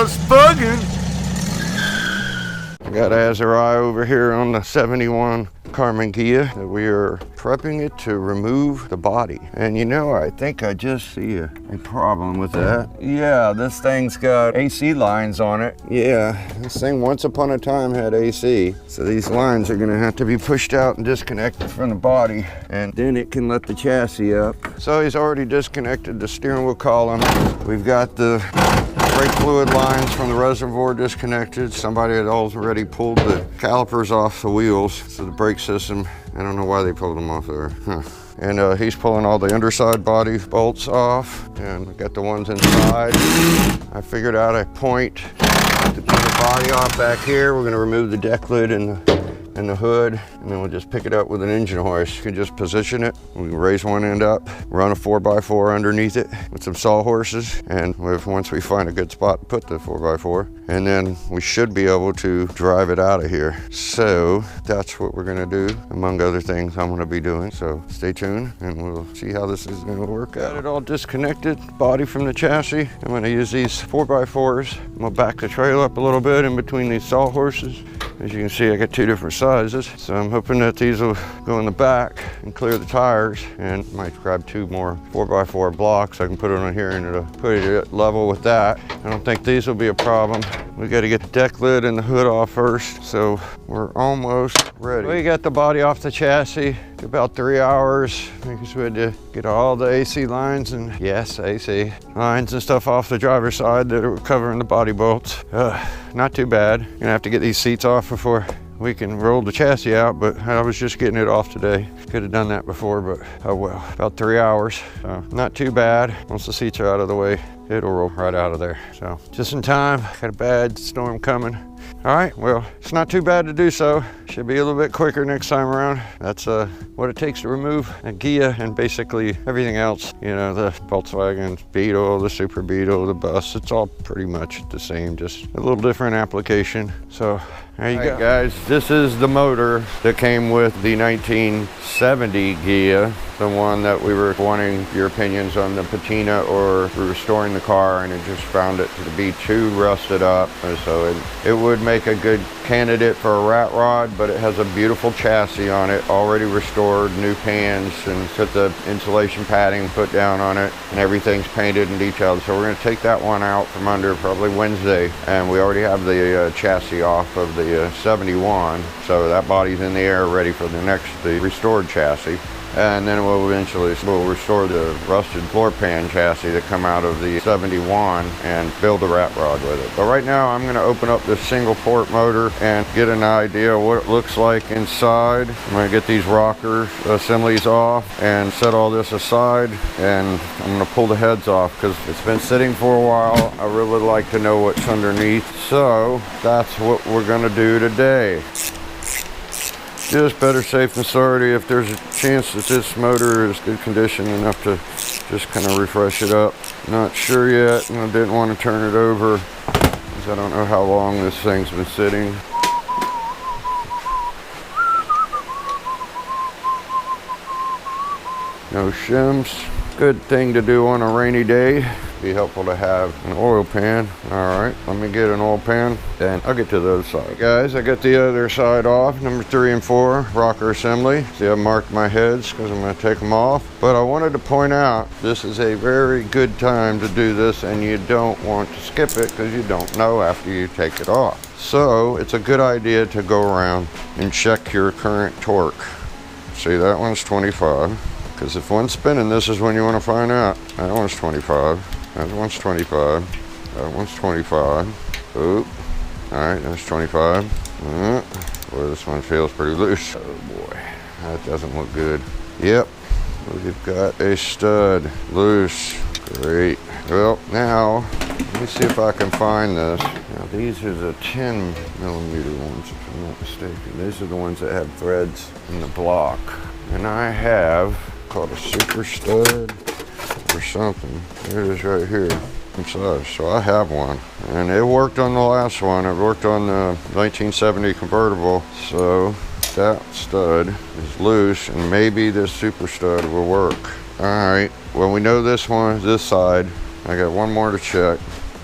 Just bugging. I got Azari over here on the 71 Karmann Ghia that we are prepping it to remove the body. And you know, I think I just see a problem with that. Yeah, this thing's got AC lines on it. Yeah, this thing once upon a time had AC. So these lines are gonna have to be pushed out and disconnected from the body, and then it can let the chassis up. So he's already disconnected the steering wheel column. We've got the brake fluid lines from the reservoir disconnected. Somebody had already pulled the calipers off the wheels, so the brake system, I don't know why they pulled them off there. And he's pulling all the underside body bolts off, and we got the ones inside. I figured out a point to put the body off back here. We're gonna remove the deck lid and the hood, and then we'll just pick it up with an engine hoist. You can just position it. We can raise one end up, run a 4x4 underneath it with some sawhorses, and once we find a good spot to put the 4x4, and then we should be able to drive it out of here. So that's what we're gonna do, among other things I'm gonna be doing. So stay tuned and we'll see how this is gonna work out. Got it all disconnected, body from the chassis. I'm gonna use these 4x4s. I'm gonna back the trailer up a little bit in between these sawhorses. As you can see, I got two different sizes. So I'm hoping that these will go in the back and clear the tires, and might grab two more 4x4 blocks. I can put it on here and it'll put it level with that. I don't think these will be a problem. We got to get the deck lid and the hood off first. So we're almost ready. We got the body off the chassis. Took about 3 hours because we had to get all the AC lines and yes, AC lines and stuff off the driver's side that were covering the body bolts. Not too bad. Gonna have to get these seats off before we can roll the chassis out, but I was just getting it off today. Could have done that before, but oh well. About 3 hours, so not too bad. Once the seats are out of the way, it'll roll right out of there. So just in time. Got a bad storm coming. All right, well, it's not too bad to do so. Should be a little bit quicker next time around. That's what it takes to remove a Ghia and basically everything else. You know, the Volkswagen Beetle, the Super Beetle, the bus, it's all pretty much the same, just a little different application. So there you go. Guys, this is the motor that came with the 1970 Ghia, the one that we were wanting your opinions on the patina or restoring the car, and it just found it to be too rusted up. And so it would make a good candidate for a rat rod, but it has a beautiful chassis on it, already restored, new pans, and got the insulation padding put down on it, and everything's painted and detailed. So we're going to take that one out from under probably Wednesday, and we already have the chassis off of the 71, so that body's in the air ready for the restored chassis. And then we'll restore the rusted floor pan chassis that come out of the 71 and build a rat rod with it. But right now I'm going to open up this single port motor and get an idea of what it looks like inside. I'm going to get these rocker assemblies off and set all this aside, and I'm going to pull the heads off because it's been sitting for a while. I really like to know what's underneath, so that's what we're going to do today. Just better safe than sorry. If there's a chance that this motor is good condition enough to just kind of refresh it up. Not sure yet, and I didn't want to turn it over because I don't know how long this thing's been sitting. No shims. Good thing to do on a rainy day. Be helpful to have an oil pan. All right, let me get an oil pan, then I'll get to the other side. Guys, I got the other side off, number 3 and 4, rocker assembly. See, I marked my heads because I'm gonna take them off. But I wanted to point out, this is a very good time to do this, and you don't want to skip it because you don't know after you take it off. So it's a good idea to go around and check your current torque. See, that one's 25. Because if one's spinning, this is when you want to find out. That one's 25. That one's 25. That one's 25. Oop. Alright, that's 25. Boy, this one feels pretty loose. Oh boy, that doesn't look good. Yep, we've got a stud loose. Great. Well, now, let me see if I can find this. Now, these are the 10 millimeter ones, if I'm not mistaken. These are the ones that have threads in the block. And I have called a super stud or something. There it is right here inside. So I have one, and it worked on the last one. It worked on the 1970 convertible. So that stud is loose, and maybe this super stud will work. All right, well, we know this one is this side. I got one more to check.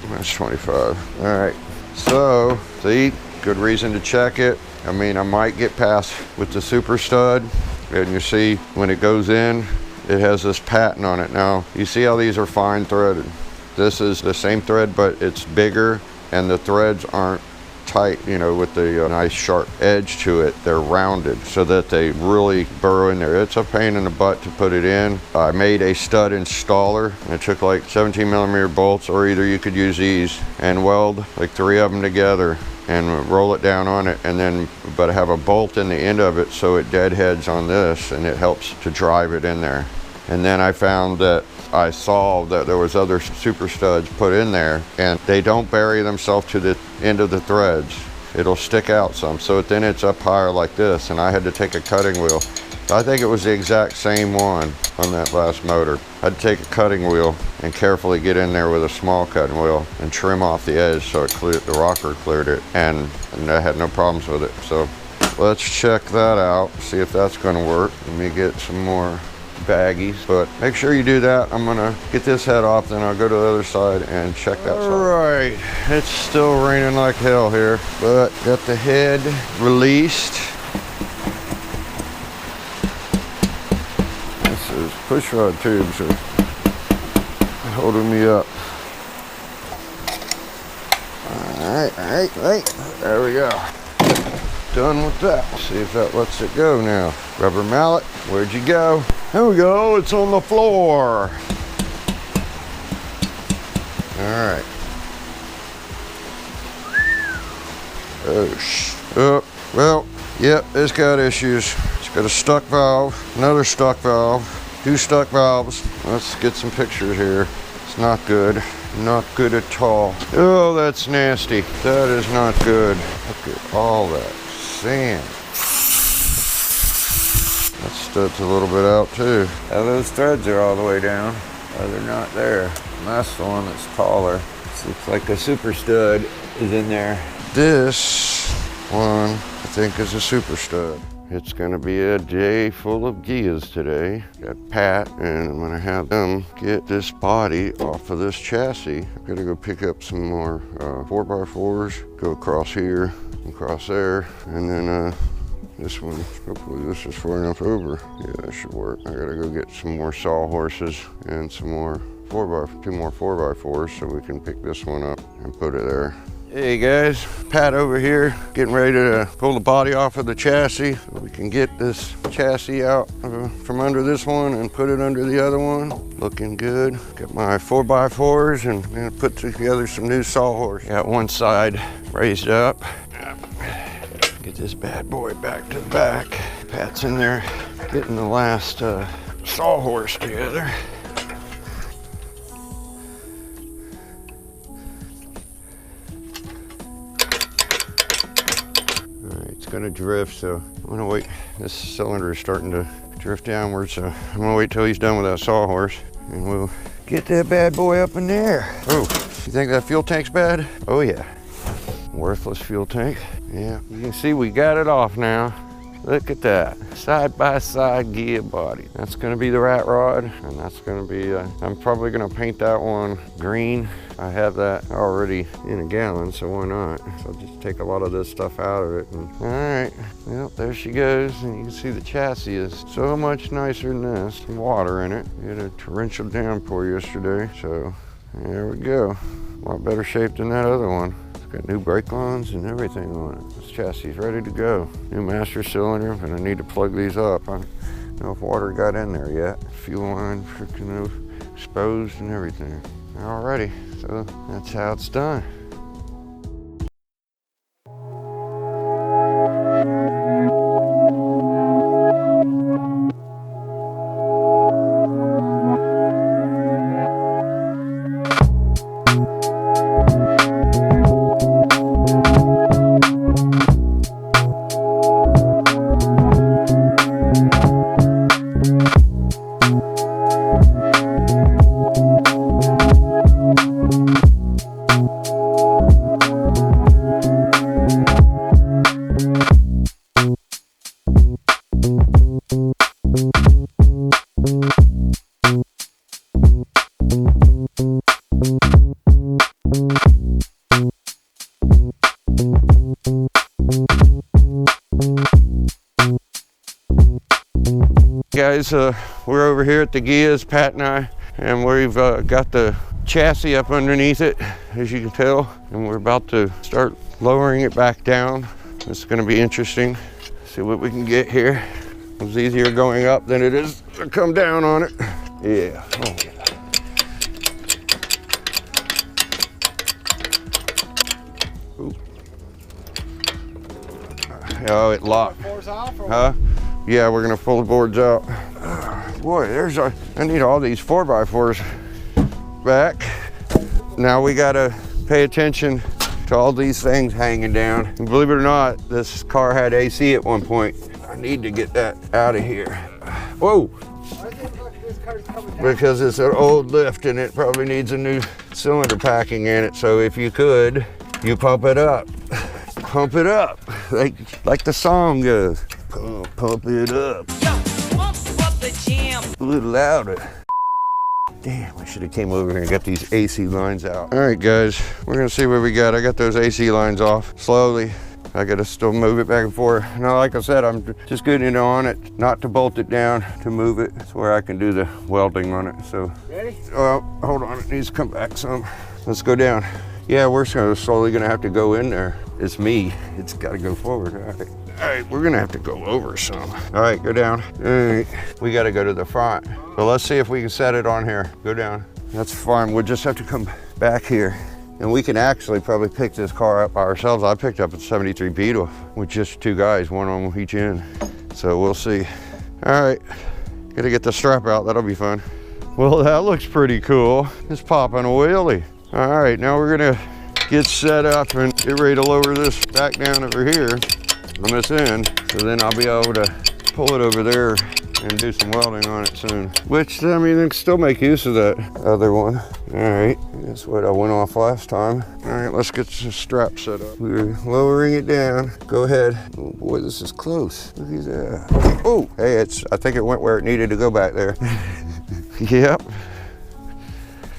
That's 25. All right. So, see, good reason to check it. I mean, I might get past with the super stud, and you see when it goes in, it has this pattern on it. Now, you see how these are fine threaded. This is the same thread, but it's bigger, and the threads aren't tight, you know, with the nice sharp edge to it. They're rounded so that they really burrow in there. It's a pain in the butt to put it in. I made a stud installer, and it took like 17mm bolts, or either you could use these and weld like 3 of them together and roll it down on it, and then but have a bolt in the end of it so it deadheads on this, and it helps to drive it in there. And then I found that I saw that there was other super studs put in there, and they don't bury themselves to the end of the threads. It'll stick out some, so then it's up higher like this, and I had to take a cutting wheel. I think it was the exact same one on that last motor. I had to take a cutting wheel and carefully get in there with a small cutting wheel and trim off the edge so it cleared, the rocker cleared it, and I had no problems with it. So let's check that out, see if that's gonna work. Let me get some more baggies, but make sure you do that. I'm gonna get this head off, then I'll go to the other side and check that side. All right, it's still raining like hell here, but got the head released. This is push rod tubes are holding me up. All right, there we go. Done with that. See if that lets it go now. Rubber mallet, where'd you go? There we go, it's on the floor. All right. Oh, well, yep, it's got issues. It's got a stuck valve, another stuck valve, 2 stuck valves. Let's get some pictures here. It's not good. Not good at all. Oh, that's nasty. That is not good. Look at all that sand. That stud's a little bit out too. Now those threads are all the way down. Oh, they're not there. And that's the one that's taller. This looks like a super stud is in there. This one, I think, is a super stud. It's gonna be a day full of Ghias today. Got Pat, and I'm gonna have them get this body off of this chassis. I'm gonna go pick up some more 4x4s, go across here, across there, and then this one, hopefully this is far enough over. Yeah, that should work. I gotta go get some more sawhorses and some more 2 more 4x4s so we can pick this one up and put it there. Hey guys, Pat over here getting ready to pull the body off of the chassis so we can get this chassis out from under this one and put it under the other one. Looking good. Got my 4x4s and I'm gonna put together some new sawhorse. Got one side raised up. Get this bad boy back to the back. Pat's in there getting the last sawhorse together. Gonna drift, so I'm gonna wait. This cylinder is starting to drift downward, so I'm gonna wait till he's done with that sawhorse and we'll get that bad boy up in there. Oh, you think that fuel tank's bad? Oh yeah, worthless fuel tank. Yeah, you can see we got it off now. Look at that, side-by-side Ghia body. That's gonna be the rat rod, and that's gonna be, I'm probably gonna paint that one green. I have that already in a gallon, so why not? So I'll just take a lot of this stuff out of it. And, all right, well, there she goes. And you can see the chassis is so much nicer than this. Some water in it. We had a torrential downpour yesterday, so there we go. A lot better shape than that other one. It's got new brake lines and everything on it. This chassis is ready to go. New master cylinder, but I need to plug these up. I don't know if water got in there yet. Fuel line freaking exposed and everything. Alrighty, so that's how it's done. guys, we're over here at the Ghias, Pat and I, and we've got the chassis up underneath it, as you can tell, and we're about to start lowering it back down. It's going to be interesting. See what we can get here. It's easier going up than it is to come down on it. Yeah. Oh, yeah. Oh, it locked. Huh? Yeah, we're gonna pull the boards out. Boy, I need all these 4x4s back. Now we gotta pay attention to all these things hanging down. And believe it or not, this car had AC at one point. I need to get that out of here. Whoa! Because it's an old lift and it probably needs a new cylinder packing in it. So if you could, you pump it up. Pump it up, like the song goes. Pump it up. Yo, pump up the jam. A little louder. Damn, I should have came over here and got these AC lines out. All right, guys, we're gonna see what we got. I got those AC lines off slowly. I gotta still move it back and forth. Now, like I said, I'm just getting on it, not to bolt it down, to move it. That's where I can do the welding on it. So, ready? Well, hold on, it needs to come back some. Let's go down. Yeah, we're slowly gonna have to go in there. It's me, it's gotta go forward. All right, we're gonna have to go over some. All right, go down. All right, we gotta go to the front. So let's see if we can set it on here. Go down. That's fine, we'll just have to come back here. And we can actually probably pick this car up by ourselves. I picked up a 73 Beetle with just 2 guys, 1 on each end. So we'll see. All right, gotta get the strap out, that'll be fun. Well, that looks pretty cool. It's popping a wheelie. All right, now we're gonna get set up and get ready to lower this back down over here on this end. So then I'll be able to pull it over there and do some welding on it soon. Which, I mean, I can still make use of that other one. All right, that's what I went off last time. All right, let's get the strap set up. We're lowering it down. Go ahead. Oh boy, this is close. Look at that. Oh, hey, I think it went where it needed to go back there. Yep.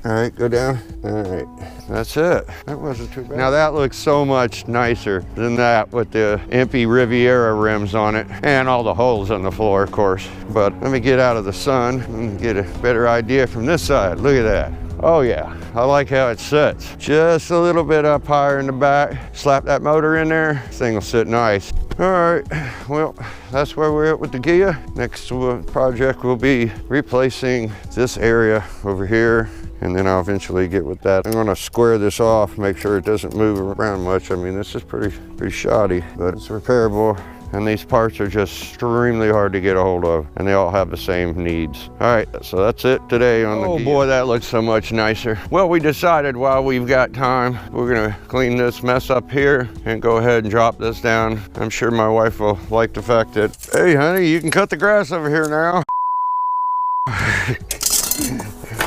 All right, go down. All right, that's it. That wasn't too bad. Now that looks so much nicer than that with the Impy Riviera rims on it and all the holes on the floor, of course. But let me get out of the sun and get a better idea from this side. Look at that. Oh yeah, I like how it sits. Just a little bit up higher in the back. Slap that motor in there, this thing will sit nice. All right, well, that's where we're at with the Ghia. Next project will be replacing this area over here, and then I'll eventually get with that. I'm gonna square this off, make sure it doesn't move around much. I mean, this is pretty shoddy, but it's repairable. And these parts are just extremely hard to get a hold of, and they all have the same needs. All right, so that's it today on the Ghia. Oh boy, that looks so much nicer. Well, we decided while we've got time, we're gonna clean this mess up here and go ahead and drop this down. I'm sure my wife will like the fact that, hey honey, you can cut the grass over here now.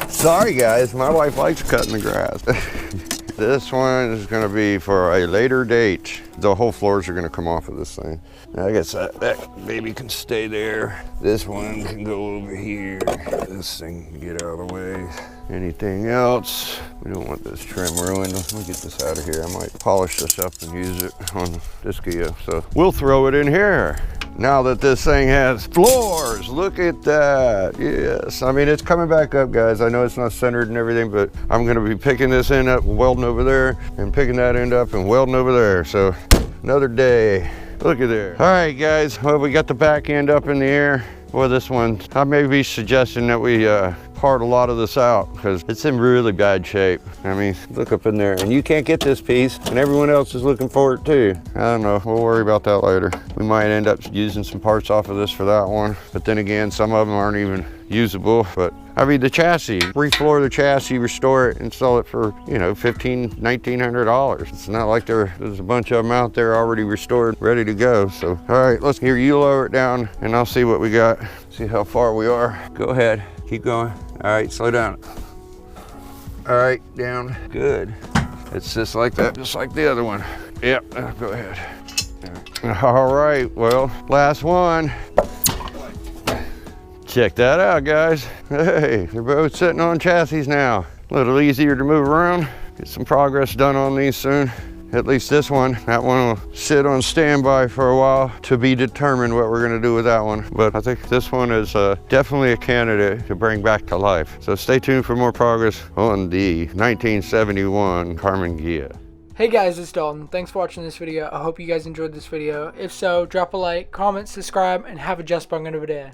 Sorry guys, my wife likes cutting the grass. This one is gonna be for a later date. The whole floors are gonna come off of this thing. I guess that baby can stay there. This one can go over here. This thing can get out of the way. Anything else? We don't want this trim ruined. Let me get this out of here. I might polish this up and use it on this Ghia. So we'll throw it in here. Now that this thing has floors, look at that. Yes, I mean, it's coming back up, guys. I know it's not centered and everything, but I'm gonna be picking this end up and welding over there, and picking that end up and welding over there. So another day. Look at there. All right, guys, well, we got the back end up in the air. Boy, this one, I may be suggesting that we part a lot of this out because it's in really bad shape. I mean, look up in there, and you can't get this piece, and everyone else is looking for it too. I don't know, we'll worry about that later. We might end up using some parts off of this for that one, but then again, some of them aren't even usable. But I mean, the chassis, refloor the chassis, restore it, and sell it for, you know, $1,500, $1,900. It's not like there's a bunch of them out there already restored, ready to go. So, all right, let's hear you lower it down, and I'll see what we got, see how far we are. Go ahead, keep going. All right, slow down. All right, down, good. It's just like that, just like the other one. Yep, go ahead. All right, well, last one. Check that out, guys. Hey, they're both sitting on chassis now. A little easier to move around. Get some progress done on these soon. at least this one. That one will sit on standby for a while to be determined what we're gonna do with that one. But I think this one is definitely a candidate to bring back to life. So stay tuned for more progress on the 1971 Karmann Ghia. Hey guys, it's Dalton. Thanks for watching this video. I hope you guys enjoyed this video. If so, drop a like, comment, subscribe, and have a just bugin of a day.